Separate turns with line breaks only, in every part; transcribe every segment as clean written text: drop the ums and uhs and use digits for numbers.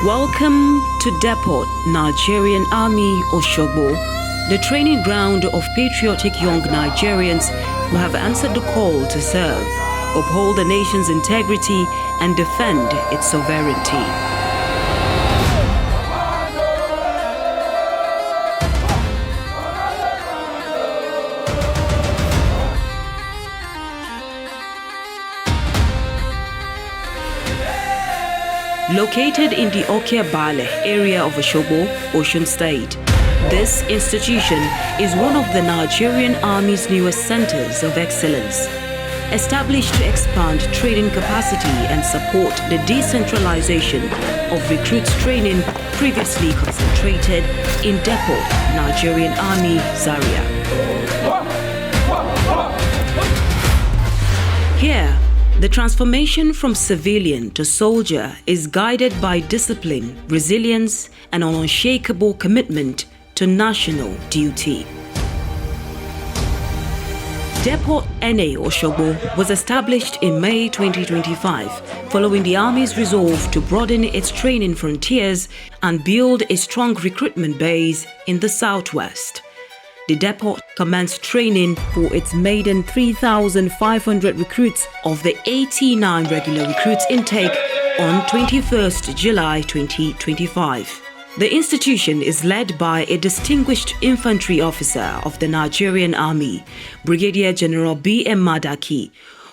Welcome to Depot Nigerian Army Osogbo, the training ground of patriotic young Nigerians who have answered the call to serve, uphold the nation's integrity, and defend its sovereignty. Located in the Oke-Bale area of Osogbo, Osun State, this institution is one of the Nigerian Army's newest centers of excellence. Established to expand training capacity and support the decentralization of recruits training previously concentrated in Depot Nigerian Army, Zaria. Here, the transformation from civilian to soldier is guided by discipline, resilience, and an unshakable commitment to national duty. Depot NA Osogbo was established in May 2025 following the Army's resolve to broaden its training frontiers and build a strong recruitment base in the Southwest. The depot commenced training for its maiden 3,500 recruits of the 89 regular recruits intake on 21st July 2025. The institution is led by a distinguished infantry officer of the Nigerian Army, Brigadier General B.M. Madaki,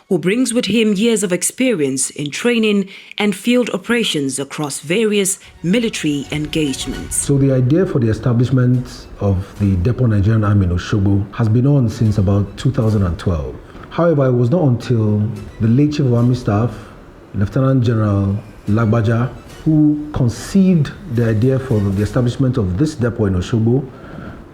who brings with him years of experience in training and field operations across various military engagements.
So the idea for the establishment of the Depot Nigerian Army in Osogbo has been on since about 2012. However, it was not until the late Chief of Army Staff, Lieutenant General Lagbaja, who conceived the idea for the establishment of this depot in Osogbo,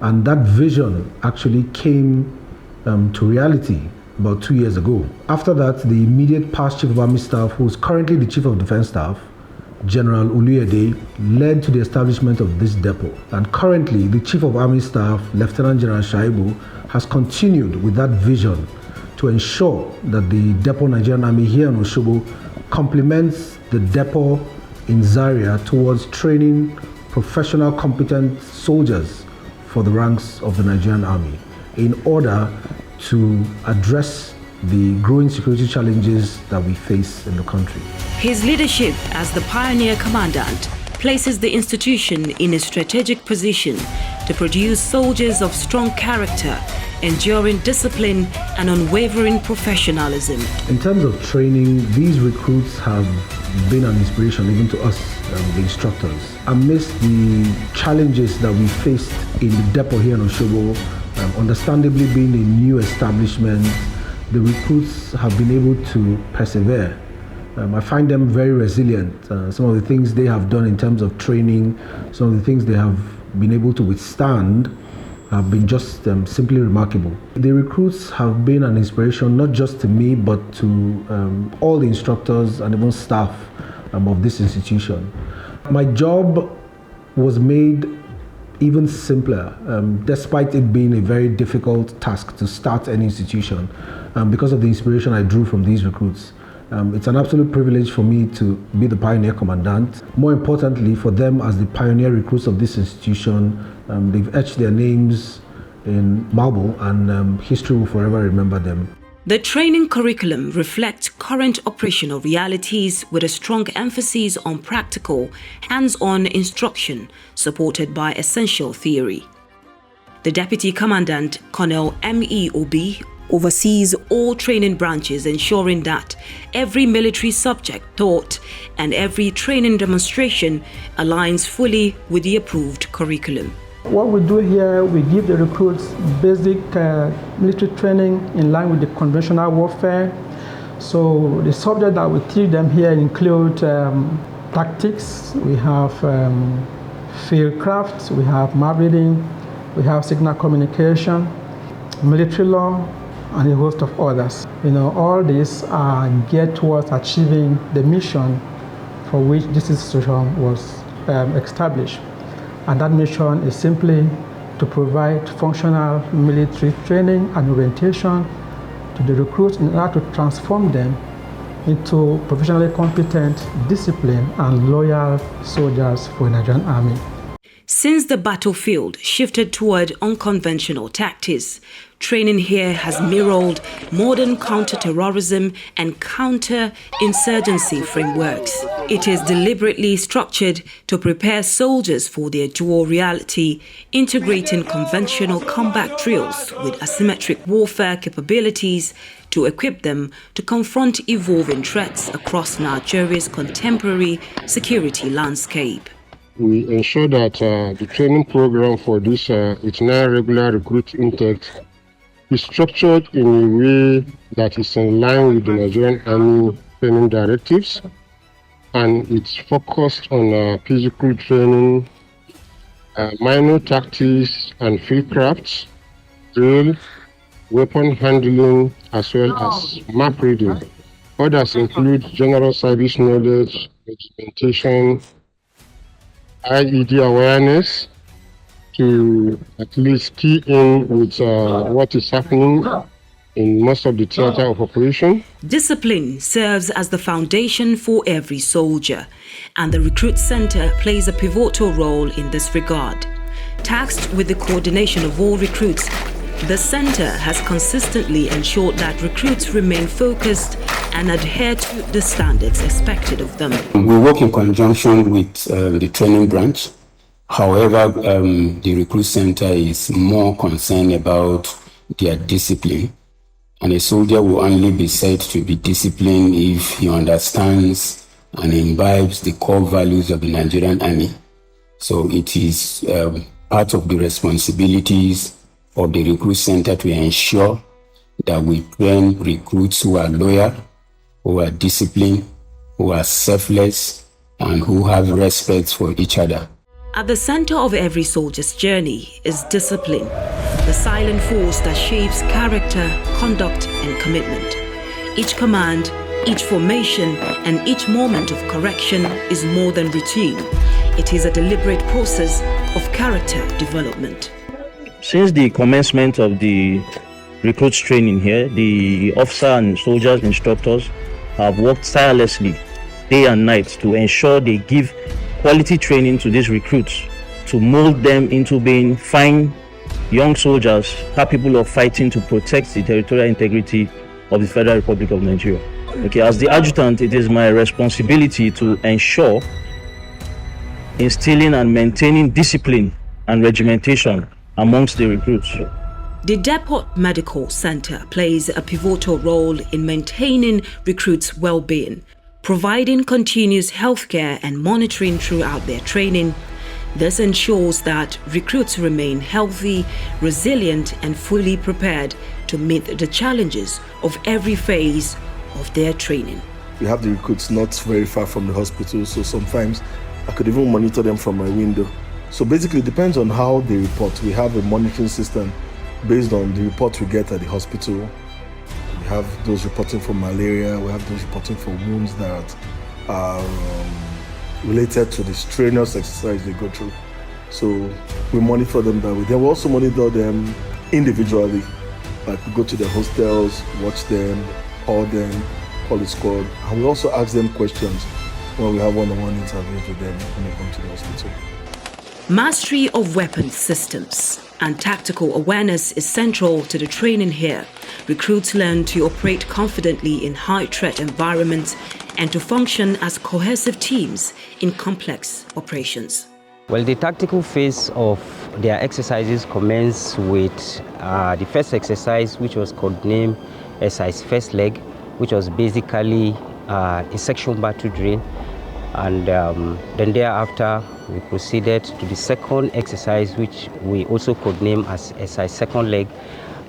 and that vision actually came to reality about 2 years ago. After that, the immediate past Chief of Army Staff, who is currently the Chief of Defense Staff, General Oluyede, led to the establishment of this depot. And currently, the Chief of Army Staff, Lieutenant General Shaibu, has continued with that vision to ensure that the Depot Nigerian Army here in Osogbo complements the depot in Zaria towards training professional, competent soldiers for the ranks of the Nigerian Army in order to address the growing security challenges that we face in the country.
His leadership as the pioneer commandant places the institution in a strategic position to produce soldiers of strong character, enduring discipline and unwavering professionalism.
In terms of training, these recruits have been an inspiration even to us, the instructors. Amidst the challenges that we faced in the depot here in Osogbo, understandably being a new establishment, the recruits have been able to persevere. I find them very resilient. Some of the things they have done in terms of training, some of the things they have been able to withstand have been just simply remarkable. The recruits have been an inspiration not just to me but to all the instructors and even staff of this institution. My job was made even simpler, despite it being a very difficult task to start any institution, because of the inspiration I drew from these recruits. It's an absolute privilege for me to be the pioneer commandant. More importantly, for them as the pioneer recruits of this institution, they've etched their names in marble, and history will forever remember them.
The training curriculum reflects current operational realities with a strong emphasis on practical, hands-on instruction supported by essential theory. The Deputy Commandant, Colonel M.E. Obi, oversees all training branches, ensuring that every military subject taught and every training demonstration aligns fully with the approved curriculum.
What we do here, we give the recruits basic military training in line with the conventional warfare. So the subjects that we teach them here include tactics, we have field crafts, we have map reading, we have signal communication, military law, and a host of others. All these are geared towards achieving the mission for which this institution was established. And that mission is simply to provide functional military training and orientation to the recruits in order to transform them into professionally competent, disciplined, and loyal soldiers for the Nigerian Army.
Since the battlefield shifted toward unconventional tactics, training here has mirrored modern counter-terrorism and counter-insurgency frameworks. It is deliberately structured to prepare soldiers for their dual reality, integrating conventional combat drills with asymmetric warfare capabilities to equip them to confront evolving threats across Nigeria's contemporary security landscape.
We ensure that the training program for this its regular recruit intake is structured in a way that is in line with the Nigerian Army training directives, and it's focused on physical training, minor tactics and fieldcraft, drill, weapon handling, as well as map reading. Others include general service knowledge, regimentation, IED awareness, to at least key in with what is happening in most of the theater of operation.
Discipline serves as the foundation for every soldier, and the Recruit Center plays a pivotal role in this regard. Tasked with the coordination of all recruits, the center has consistently ensured that recruits remain focused and adhere to the standards expected of them.
We work in conjunction with the training branch. However, the Recruit Center is more concerned about their discipline. And a soldier will only be said to be disciplined if he understands and imbibes the core values of the Nigerian Army. So it is part of the responsibilities of the Recruit Center to ensure that we train recruits who are loyal, who are disciplined, who are selfless, and who have respect for each other.
At the center of every soldier's journey is discipline, the silent force that shapes character, conduct, and commitment. Each command, each formation, and each moment of correction is more than routine. It is a deliberate process of character development.
Since the commencement of the recruits training here, the officer and soldiers instructors have worked tirelessly day and night to ensure they give quality training to these recruits, to mold them into being fine young soldiers capable of fighting to protect the territorial integrity of the Federal Republic of Nigeria. Okay, as the adjutant, it is my responsibility to ensure instilling and maintaining discipline and regimentation amongst the recruits.
The Depot Medical Center plays a pivotal role in maintaining recruits' well-being, providing continuous healthcare and monitoring throughout their training. This ensures that recruits remain healthy, resilient, and fully prepared to meet the challenges of every phase of their training.
We have the recruits not very far from the hospital, so sometimes I could even monitor them from my window. So basically it depends on how they report. We have a monitoring system based on the report we get at the hospital. We have those reporting for malaria, we have those reporting for wounds that are related to the strenuous exercise they go through. So we monitor them that way. Then we also monitor them individually. Like we go to the hostels, watch them, call the squad, and we also ask them questions when we have one-on-one interviews with them when they come to the hospital.
Mastery of weapons systems and tactical awareness is central to the training here. Recruits learn to operate confidently in high-threat environments and to function as cohesive teams in complex operations.
Well, the tactical phase of their exercises commence with the first exercise, which was codenamed exercise first leg, which was basically a section battle drill. And then thereafter, we proceeded to the second exercise, which we also codename as exercise second leg,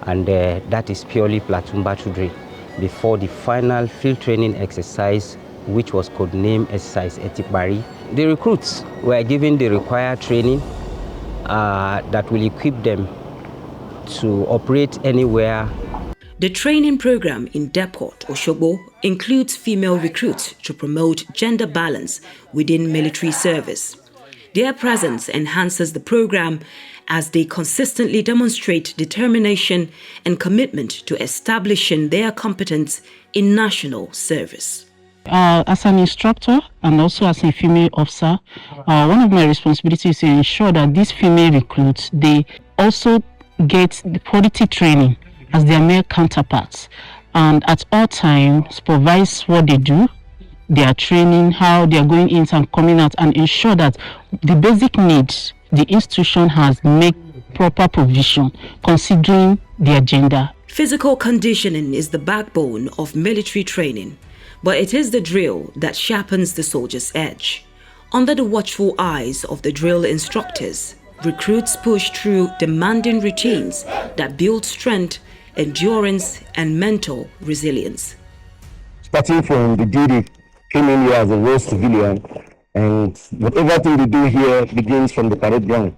and that is purely platoon battle drill, before the final field training exercise, which was codenamed exercise Etipari. The recruits were given the required training that will equip them to operate anywhere.
The training program in Depot Osogbo includes female recruits to promote gender balance within military service. Their presence enhances the program as they consistently demonstrate determination and commitment to establishing their competence in national service.
As an instructor and also as a female officer, one of my responsibilities is to ensure that these female recruits, they also get the quality training as their male counterparts, and at all times supervise what they do, their training, how they are going in and coming out, and ensure that the basic needs the institution has make proper provision considering their gender.
Physical conditioning is the backbone of military training, but it is the drill that sharpens the soldier's edge. Under the watchful eyes of the drill instructors, recruits push through demanding routines that build strength, endurance, and mental resilience.
Starting from the day they came in here as a raw civilian, and whatever thing they do here begins from the parade ground.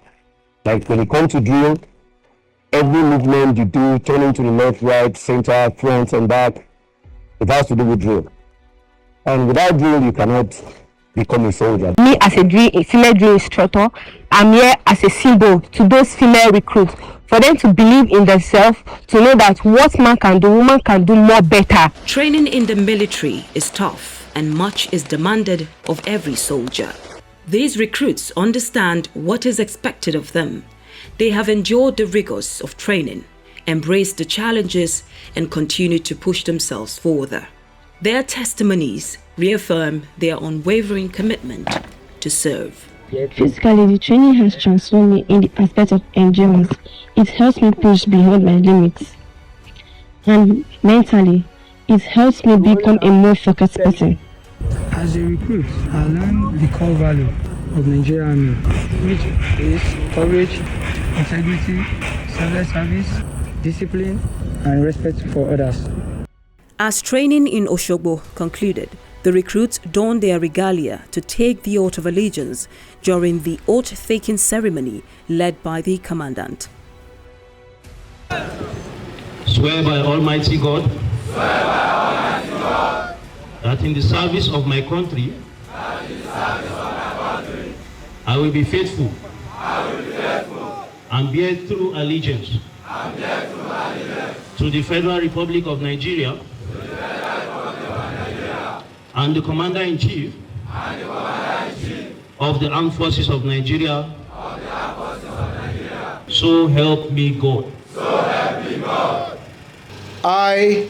Like when you come to drill, every movement you do, turning to the left, right, center, front, and back, it has to do with drill. And without drill, you cannot become a soldier.
Me as a female drill instructor, I'm here as a symbol to those female recruits, for them to believe in themselves, to know that what man can do, woman can do more better.
Training in the military is tough, and much is demanded of every soldier. These recruits understand what is expected of them. They have endured the rigors of training, embraced the challenges, and continue to push themselves further. Their testimonies reaffirm their unwavering commitment to serve.
Physically, the training has transformed me in the aspect of endurance. It helps me push beyond my limits. And mentally, it helps me become a more focused person.
As a recruit, I learned the core value of Nigerian Army, which is courage, integrity, selfless service, discipline, and respect for others.
As training in Osogbo concluded, the recruits donned their regalia to take the oath of allegiance during the oath-taking ceremony led by the commandant.
Swear by Almighty God, that in the service of my country, I will be faithful, and bear true allegiance to the Federal Republic of Nigeria and the Commander-in-Chief of the Armed Forces of Nigeria. So help me God.
I,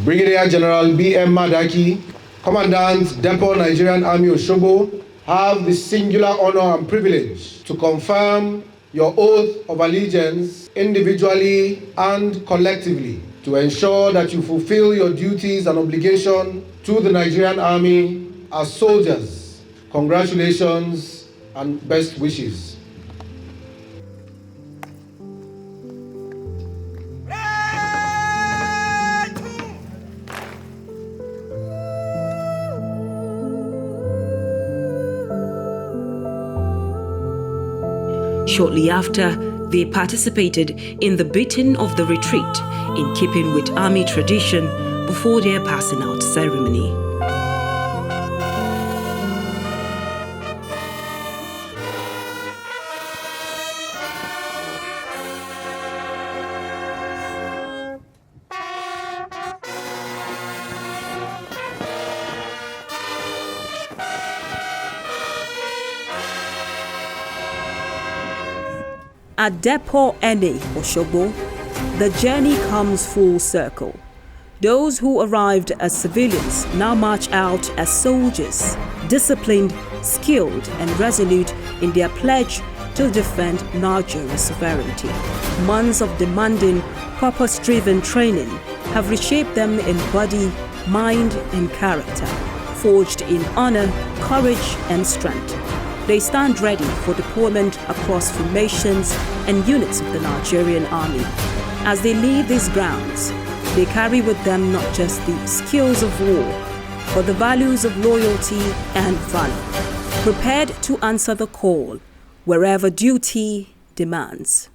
Brigadier General B.M. Madaki, Commandant Depot Nigerian Army Osogbo, have the singular honor and privilege to confirm your oath of allegiance individually and collectively to ensure that you fulfill your duties and obligation to the Nigerian Army as soldiers. Congratulations and best wishes.
Shortly after, they participated in the beating of the retreat in keeping with army tradition before their passing out ceremony. At Depot NA Osogbo, the journey comes full circle. Those who arrived as civilians now march out as soldiers, disciplined, skilled, and resolute in their pledge to defend Nigeria's sovereignty. Months of demanding, purpose-driven training have reshaped them in body, mind, and character, forged in honor, courage, and strength. They stand ready for deployment across formations and units of the Nigerian Army. As they leave these grounds, they carry with them not just the skills of war, but the values of loyalty and valor, prepared to answer the call wherever duty demands.